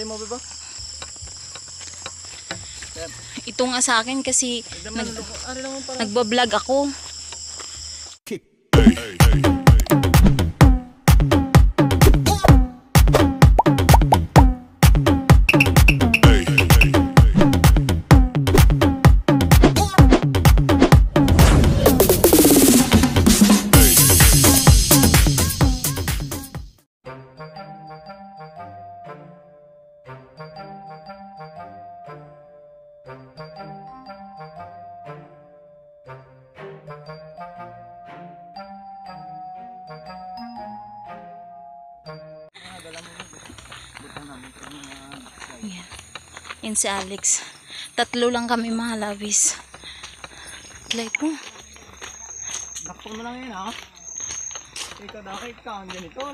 Ari mo ba? Ito nga sa akin kasi nagbablog ako. Yan. Yan si Alex. Tatlo lang kami mga labis. Light mo. Nakpon mo lang yun ha. Ikaw dakit ka. Ang ganito.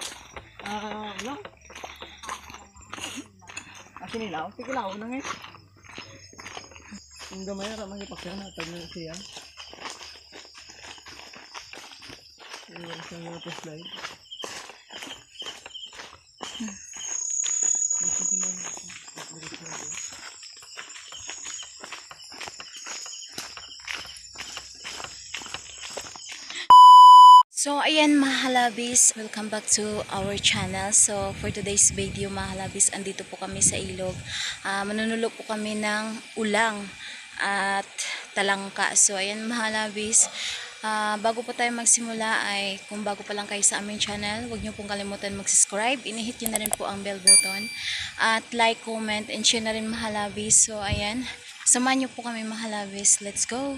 Ano? Asinilaw? Tikilaw na ngayon. Yung gamay na ramang ipakyan na. Tag na siya. Yung isang mga slide. So ayan mga halabis, welcome back to our channel. So for today's video mga halabis, andito po kami sa ilog. Manunulo po kami ng ulang at talangka. So ayan mga halabis, bago po tayo magsimula ay kung bago pa lang kayo sa aming channel, huwag niyo pong kalimutan mag-subscribe. Inihit niyo na rin po ang bell button at like, comment, and share na rin mga halabis. So ayan, samahan niyo po kami mga halabis. Let's go!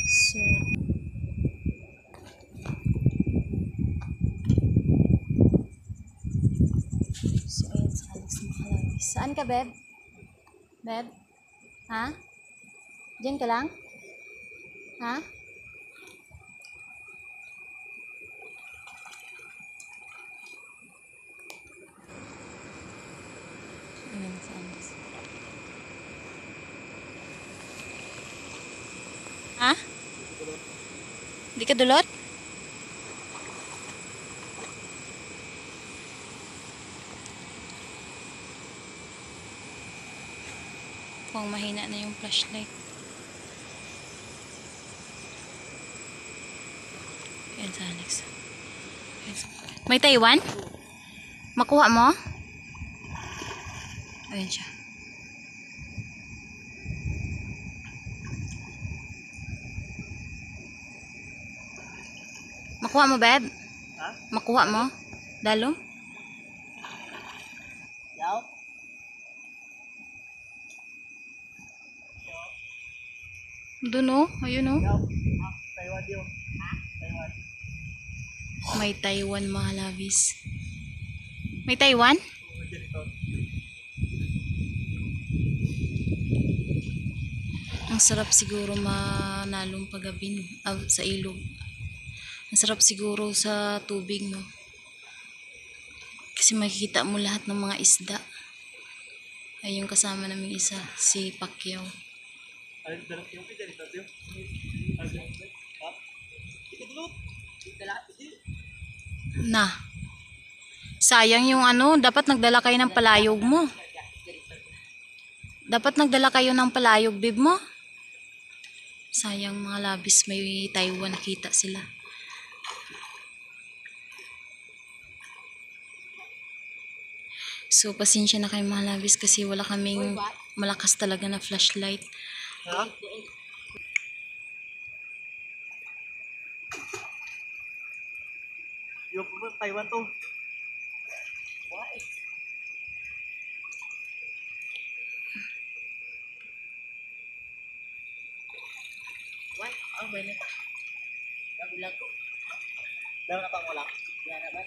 So ayan sa Alex mga halabis. Saan ka, Beb? Beb? Ha? Diyan ka lang? Ha? Ayan sa Alex. Ha? Di ka dulot? Kung mahina na yung flashlight. Ayan sa Alex. May Taiwan? Makuha mo? Ayan siya. Makuha mo, Beb? Ha? Makuha mo? Dalo? Yaw? Doon o. Ayun o. Yaw? Taiwan yun. Taiwan. May Taiwan mga labis. May Taiwan? Ang sarap siguro manalong paggabi sa ilog. Ang sarap siguro sa tubig, no? Kasi makikita mo lahat ng mga isda. Ay yung kasama namin isa, si Pacquiao. Na. Sayang yung ano, dapat nagdala kayo ng palayog mo. Dapat nagdala kayo ng palayog, bib mo. Sayang mga labis, may Taiwan, nakita sila. So, pasensya na kayo mga labis kasi wala kaming malakas talaga na flashlight. Ha? Yung Taiwan to. Why? Why? Ang benet. Nagulag ko. Dahil na pang wala. Yan na ba?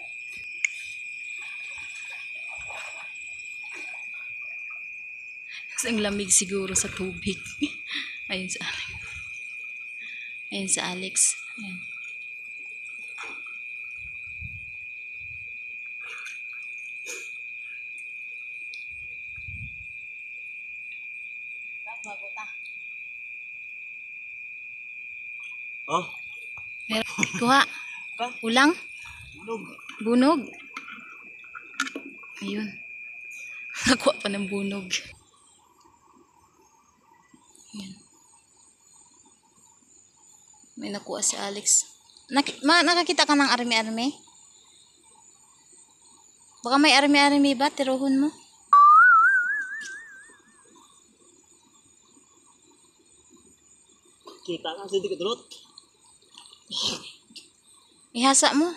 Ang lamig siguro sa tubig. Ayun sa Alex. Ayun sa Alex. Ayan. Oh? Kuha. Ulang? Bunog. Bunog. Ayun. Nakuha pa ng bunog. Ayan. May nakuha si Alex. Nakakita ka ng army-army? Baka may army-army ba? Tiruhon mo? Kita ka sa dito tulot. Ihasa mo.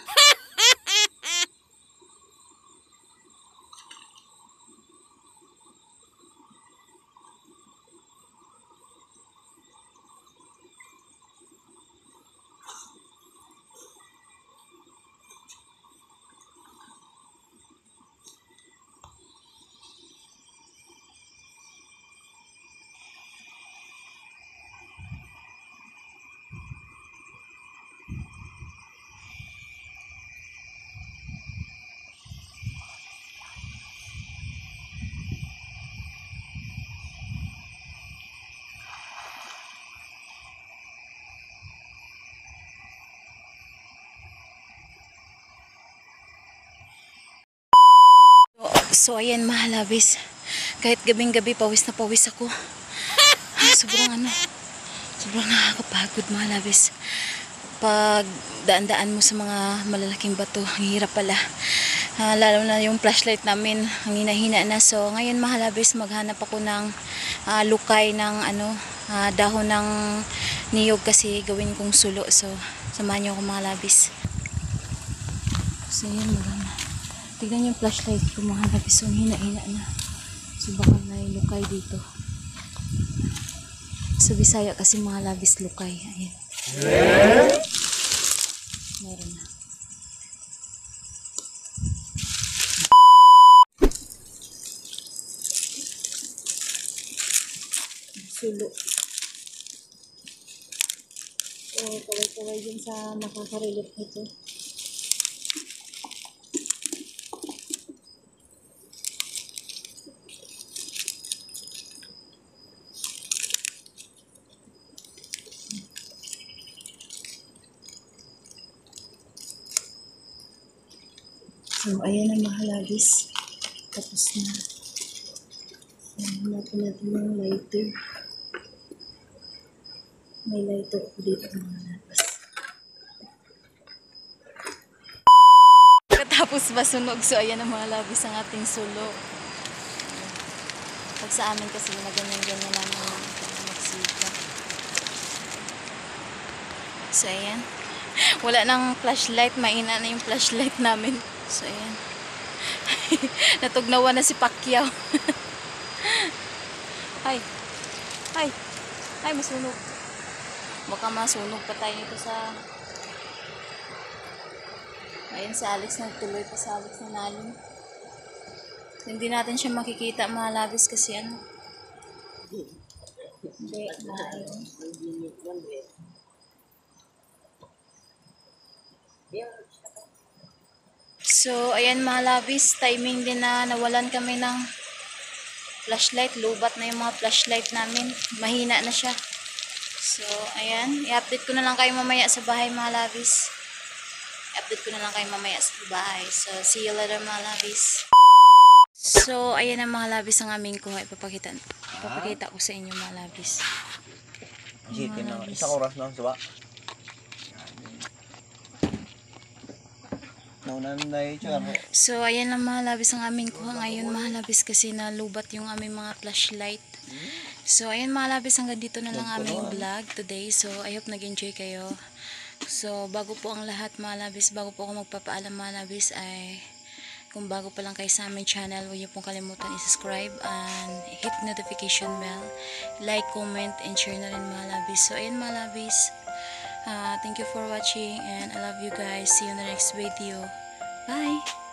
So ayan mga labis. Kahit gabing-gabi pawis na pawis ako. Sobrang nakakapagod mga labis. Pag daan-daan mo sa mga malalaking bato, ang hirap pala. Lalo na yung flashlight namin, ang hina-hina na. So ngayon mga labis, maghanap ako ng lukay ng dahon ng niyog kasi gawin kong sulo. So samahan niyo ako mga labis. So yun, maghanap. Tignan yung flashlight ko mga labis. So hina-hina na. So baka may lukay dito. So Bisaya kasi mga labis lukay. Ayan. Meron na. Sulo. So kaway-kaway din sa nakakarelate nito. So, ayan ang mahalagis. Tapos na. Hanapin natin yung lighter. May lighter ako dito ng mahalagis. Katapos masunog. So, ayan ang mahalagis ang ating sulo. Pag sa amin kasi na ganyan-ganyan namin magsika. So, ayan. Wala nang flashlight. Maina na yung flashlight namin. So, ayan. Natugnawa na si Pacquiao. Ay. Ay. Ay, masunog. Baka masunog pa tayo nito sa... Ayan, si Alex nagtuloy pa sa Alex na nalim. Hindi natin siya makikita mga labis kasi ano. Hindi, maayo. So, ayan mga labis, timing din na nawalan kami ng flashlight. Lubat na yung mga flashlight namin. Mahina na siya. So, ayan. I-update ko na lang kayo mamaya sa bahay mga labis. I-update ko na lang kayo mamaya sa bahay. So, see you later mga labis. So, ayan ang mga labis ang aming kuha. Ipapakita ko sa inyo mga labis. Isang oras na sa ba? So, ayan lang mga labis ang aming kuha ngayon mga labis kasi nalubat yung aming mga flashlight. So, ayan mga labis, hanggang dito na lang aming vlog today. So, I hope nag-enjoy kayo. So, bago po ang lahat mga labis, bago po ako magpapaalam mga labis ay kung bago pa lang kayo sa aming channel, huwag niyo pong kalimutan i-subscribe and hit notification bell. Like, comment, and share na rin mga labis. So, ayan mga labis. Thank you for watching and I love you guys. See you in the next video. Bye!